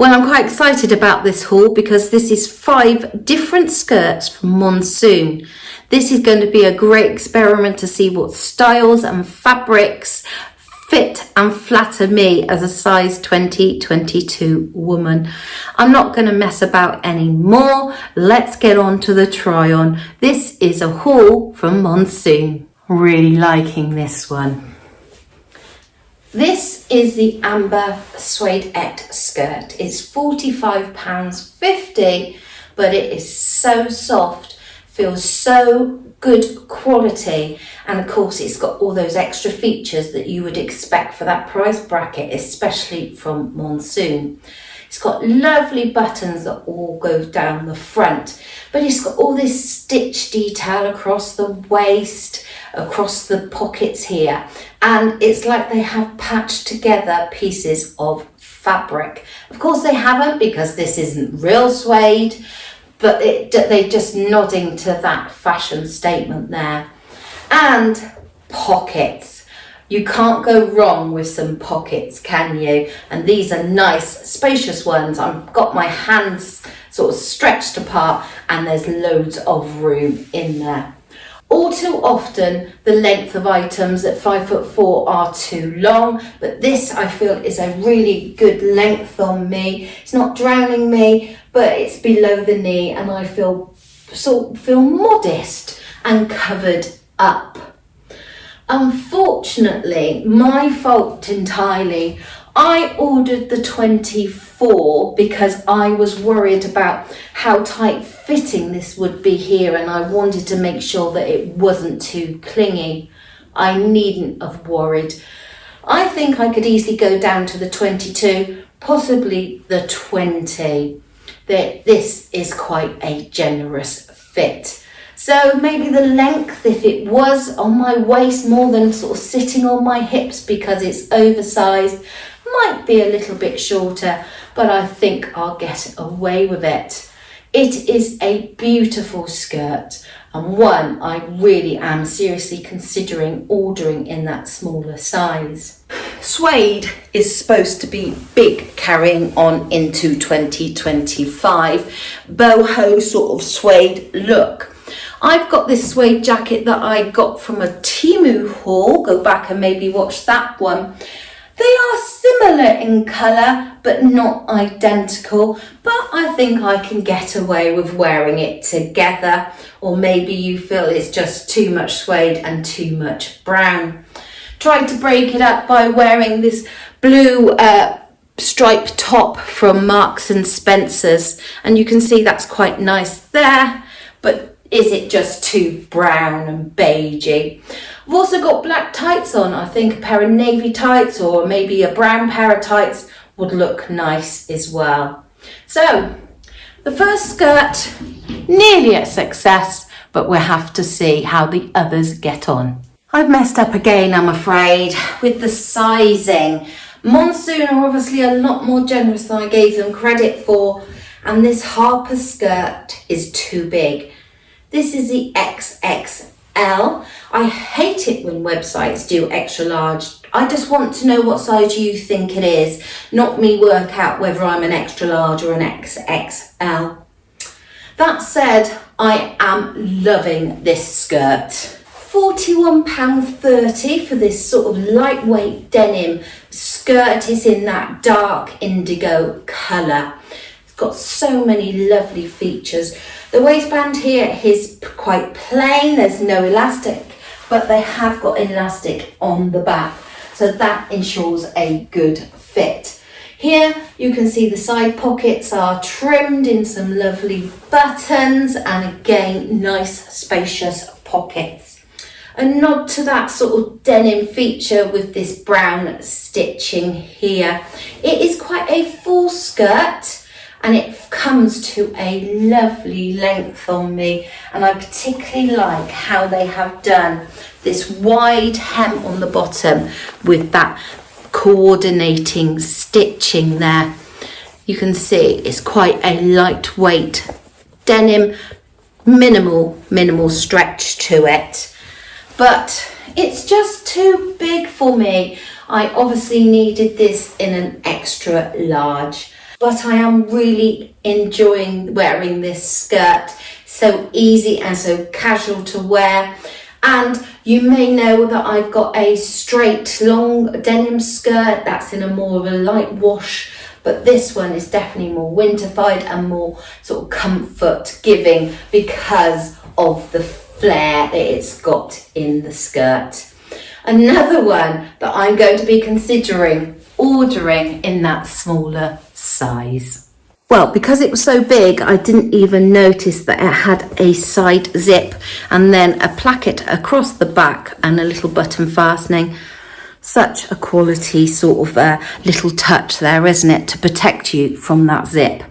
Well, I'm quite excited about this haul because this is 5 different skirts from Monsoon. This is going to be a great experiment to see what styles and fabrics fit and flatter me as a size 2022 woman. I'm not going to mess about anymore. Let's get on to the try on. This is a haul from Monsoon. Really liking this one. This is the Amber Suede-ette skirt. It's £45.50, but it is so soft, feels so good quality, and of course it's got all those extra features that you would expect for that price bracket, especially from Monsoon. It's got lovely buttons that all go down the front, but it's got all this stitch detail across the waist, across the pockets here, and it's like they have patched together pieces of fabric. Of course they haven't, because this isn't real suede, but they're just nodding to that fashion statement there. And pockets. You can't go wrong with some pockets, can you? And these are nice, spacious ones. I've got my hands sort of stretched apart and there's loads of room in there. All too often, the length of items at 5'4" are too long, but this I feel is a really good length on me. It's not drowning me, but it's below the knee, and I feel modest and covered up. Unfortunately, my fault entirely, I ordered the 24 because I was worried about how tight fitting this would be here, and I wanted to make sure that it wasn't too clingy. I needn't have worried. I think I could easily go down to the 22, possibly the 20. This is quite a generous fit. So maybe the length, if it was on my waist more than sort of sitting on my hips because it's oversized, might be a little bit shorter, but I think I'll get away with it. It is a beautiful skirt, and one I really am seriously considering ordering in that smaller size. Suede is supposed to be big carrying on into 2025, boho sort of suede look. I've got this suede jacket that I got from a Temu haul. Go back and maybe watch that one. They are similar in colour, but not identical. But I think I can get away with wearing it together. Or maybe you feel it's just too much suede and too much brown. Tried to break it up by wearing this blue striped top from Marks and Spencer's. And you can see that's quite nice there. But is it just too brown and beigey? I've also got black tights on. I think a pair of navy tights or maybe a brown pair of tights would look nice as well. So the first skirt, nearly a success, but we'll have to see how the others get on. I've messed up again, I'm afraid, with the sizing. Monsoon are obviously a lot more generous than I gave them credit for, and this Harper skirt is too big. This is the XXL. I hate it when websites do extra large. I just want to know what size you think it is, not me work out whether I'm an extra large or an XXL. That said, I am loving this skirt. £41.30 for this sort of lightweight denim skirt. Is in that dark indigo colour. It's got so many lovely features. The waistband here is quite plain, there's no elastic, but they have got elastic on the back, so that ensures a good fit. Here you can see the side pockets are trimmed in some lovely buttons, and again, nice spacious pockets. A nod to that sort of denim feature with this brown stitching here. It is quite a full skirt, and it comes to a lovely length on me, and I particularly like how they have done this wide hem on the bottom with that coordinating stitching there. You can see it's quite a lightweight denim, minimal stretch to it, but it's just too big for me. I obviously needed this in an extra large. but I am really enjoying wearing this skirt. So easy and so casual to wear. And you may know that I've got a straight long denim skirt that's in a more of a light wash, but this one is definitely more winterified and more sort of comfort giving because of the flare that it's got in the skirt. Another one that I'm going to be considering ordering in that smaller size. Well, because it was so big, I didn't even notice that it had a side zip and then a placket across the back and a little button fastening. Such a quality sort of little touch there, isn't it, to protect you from that zip.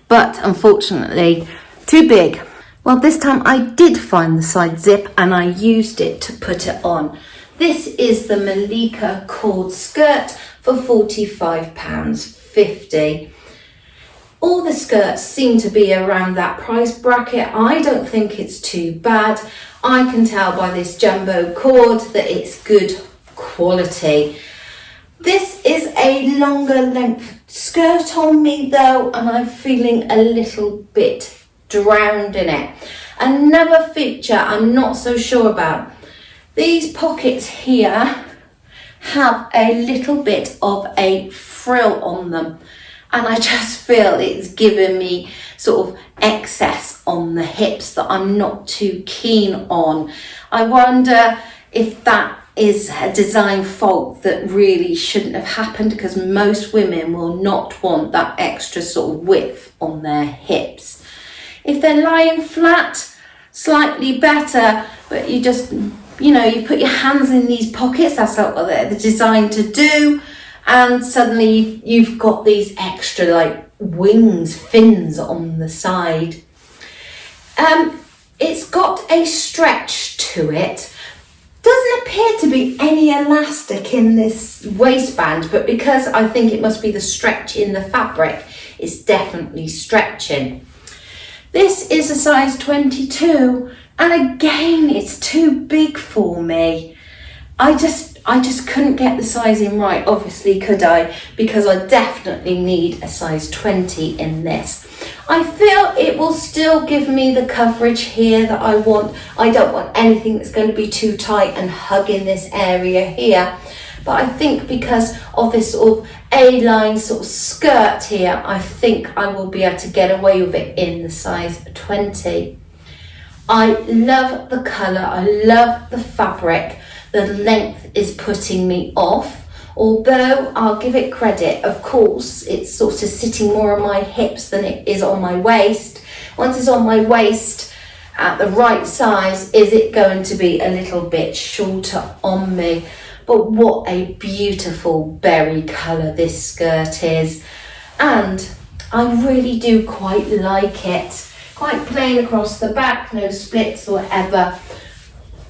But unfortunately, too big. Well, this time I did find the side zip and I used it to put it on. This is the Malica cord skirt for £45.50. All the skirts seem to be around that price bracket. I don't think it's too bad. I can tell by this jumbo cord that it's good quality. This is a longer length skirt on me though, and I'm feeling a little bit drowned in it. Another feature I'm not so sure about. These pockets here have a little bit of a frill on them. And I just feel it's given me sort of excess on the hips that I'm not too keen on. I wonder if that is a design fault that really shouldn't have happened, because most women will not want that extra sort of width on their hips. If they're lying flat, slightly better, but you just, you put your hands in these pockets, that's what they're designed to do. And suddenly you've got these extra like wings, fins on the side. It's got a stretch to it. Doesn't appear to be any elastic in this waistband, but because I think it must be the stretch in the fabric, it's definitely stretching. This is a size 22, and again, it's too big for me. I just couldn't get the sizing right, obviously, could I? Because I definitely need a size 20 in this. I feel it will still give me the coverage here that I want. I don't want anything that's going to be too tight and hugging this area here. But I think because of this sort of A-line sort of skirt here, I think I will be able to get away with it in the size 20. I love the colour, I love the fabric. The length is putting me off, although I'll give it credit, of course, it's sort of sitting more on my hips than it is on my waist. Once it's on my waist at the right size, is it going to be a little bit shorter on me? But what a beautiful berry colour this skirt is, and I really do quite like it. Quite plain across the back, no splits or whatever.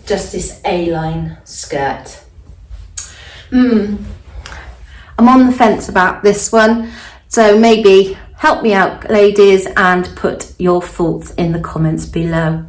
Just this A-line skirt. I'm on the fence about this one, so maybe help me out, ladies, and put your thoughts in the comments below.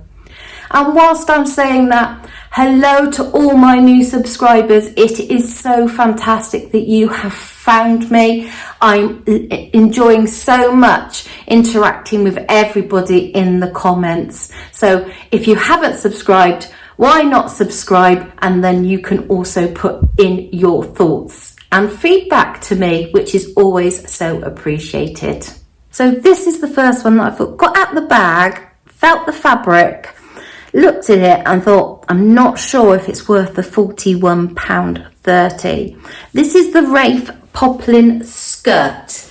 And whilst I'm saying that, hello to all my new subscribers. It is so fantastic that you have found me. I'm enjoying so much interacting with everybody in the comments. So if you haven't subscribed, why not subscribe, and then you can also put in your thoughts and feedback to me, which is always so appreciated. So this is the first one that I thought, got out the bag, felt the fabric, looked at it and thought, I'm not sure if it's worth the £41.30. This is the Rafe Poppin skirt.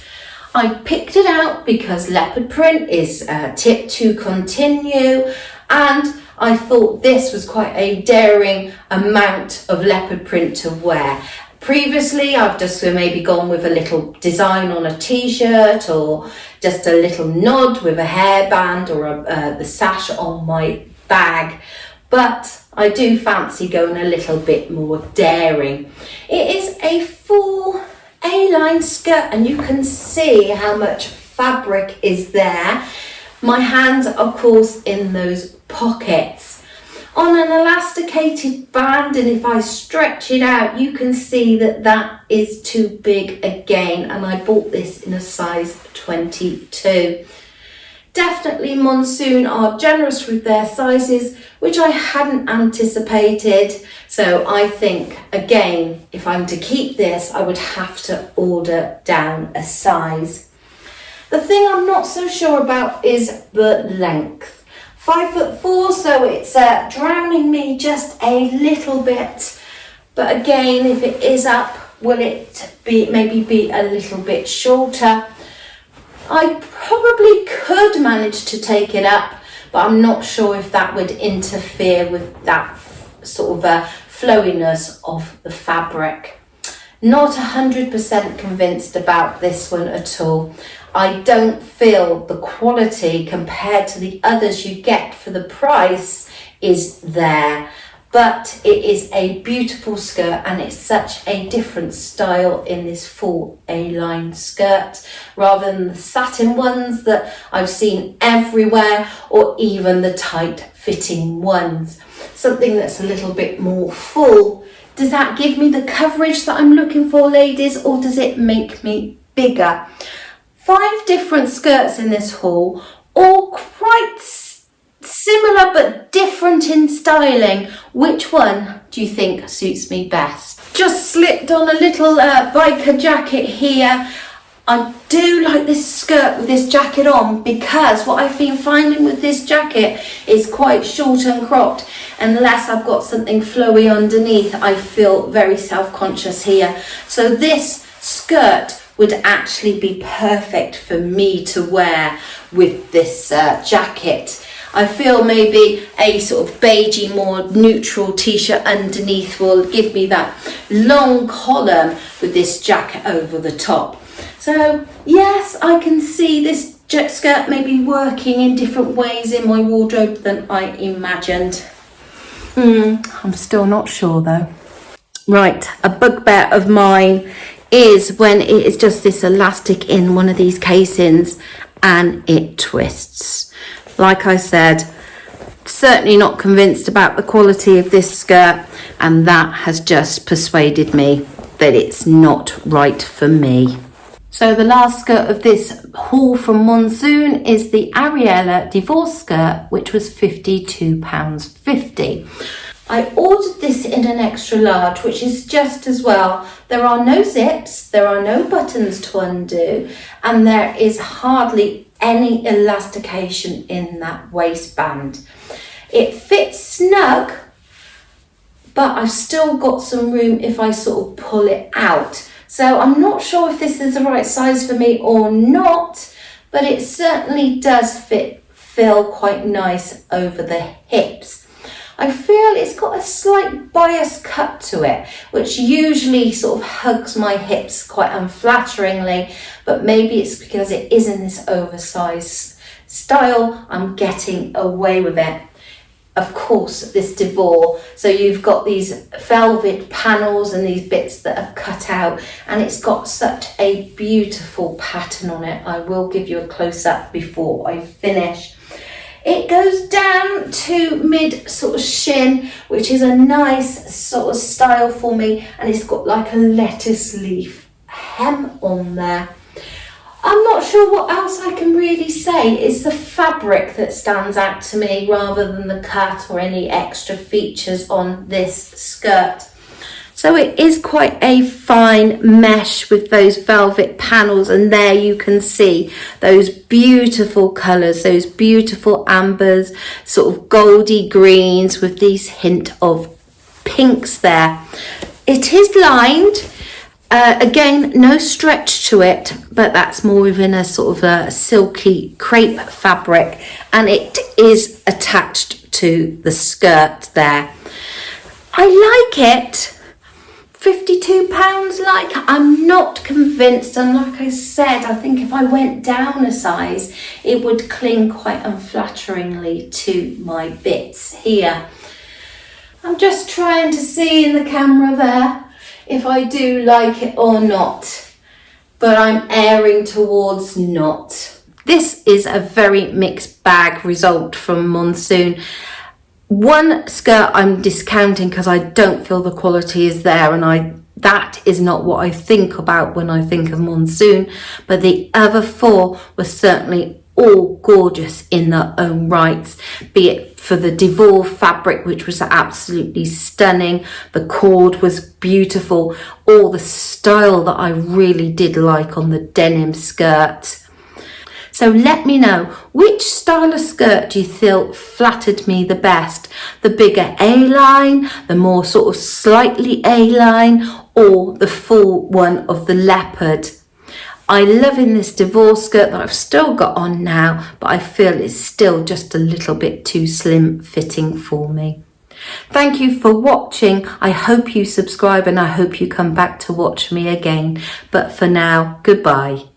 I picked it out because leopard print is tip to continue, and I thought this was quite a daring amount of leopard print to wear. Previously, I've just maybe gone with a little design on a t-shirt, or just a little nod with a hairband, or the sash on my bag. But I do fancy going a little bit more daring. It is a full A-line skirt, and you can see how much fabric is there. My hands are, of course, in those pockets on an elasticated band, and if I stretch it out, you can see that that is too big again, and I bought this in a size 22. Definitely Monsoon are generous with their sizes, which I hadn't anticipated. So I think, again, if I'm to keep this, I would have to order down a size. The thing I'm not so sure about is the length. 5'4", so it's drowning me just a little bit. But again, if it is up, will it maybe be a little bit shorter? I probably could manage to take it up, but I'm not sure if that would interfere with that sort of flowiness of the fabric. Not 100% convinced about this one at all. I don't feel the quality compared to the others you get for the price is there. But it is a beautiful skirt, and it's such a different style in this full A-line skirt rather than the satin ones that I've seen everywhere, or even the tight fitting ones. Something that's a little bit more full. Does that give me the coverage that I'm looking for, ladies, or does it make me bigger? 5 different skirts in this haul, all quite similar but different in styling. Which one do you think suits me best? Just slipped on a little biker jacket here. I do like this skirt with this jacket on, because what I've been finding with this jacket is quite short and cropped. Unless I've got something flowy underneath, I feel very self-conscious here. So this skirt would actually be perfect for me to wear with this jacket. I feel maybe a sort of beigey, more neutral t-shirt underneath will give me that long collar with this jacket over the top. So yes, I can see this jet skirt maybe working in different ways in my wardrobe than I imagined. I'm still not sure though. Right, a bugbear of mine is when it is just this elastic in one of these casings and it twists. Like I said, certainly not convinced about the quality of this skirt, and that has just persuaded me that it's not right for me. So the last skirt of this haul from Monsoon is the Ariel divorce skirt, which was £52.50. I ordered this in an extra large, which is just as well. There are no zips, there are no buttons to undo, and there is hardly any elastication in that waistband. It fits snug, but I've still got some room if I sort of pull it out. So I'm not sure if this is the right size for me or not, but it certainly does feel quite nice over the hips. I feel it's got a slight bias cut to it, which usually sort of hugs my hips quite unflatteringly, but maybe it's because it is in this oversized style, I'm getting away with it. Of course, this divorce, so you've got these velvet panels and these bits that are cut out, and it's got such a beautiful pattern on it. I will give you a close-up before I finish. It goes down to mid sort of shin, which is a nice sort of style for me, and it's got like a lettuce leaf hem on there. I'm not sure what else I can really say. It's the fabric that stands out to me rather than the cut or any extra features on this skirt. So it is quite a fine mesh with those velvet panels, and there you can see those beautiful colours, those beautiful ambers, sort of goldy greens with these hint of pinks there. It is lined. Again, no stretch to it, but that's more within a sort of a silky crepe fabric, and it is attached to the skirt there. I like it. £52, like, I'm not convinced, and like I said, I think if I went down a size, it would cling quite unflatteringly to my bits here. I'm just trying to see in the camera there if I do like it or not, but I'm erring towards not. This is a very mixed bag result from Monsoon. One skirt I'm discounting because I don't feel the quality is there, and I that is not what I think about when I think of Monsoon, but the other 4 were certainly all gorgeous in their own rights, be it for the Devore fabric, which was absolutely stunning, the cord was beautiful, or the style that I really did like on the denim skirt. So let me know, which style of skirt do you feel flattered me the best? The bigger A-line, the more sort of slightly A-line, or the full one of the leopard? I'm loving this Devore skirt that I've still got on now, but I feel it's still just a little bit too slim fitting for me. Thank you for watching. I hope you subscribe and I hope you come back to watch me again. But for now, goodbye.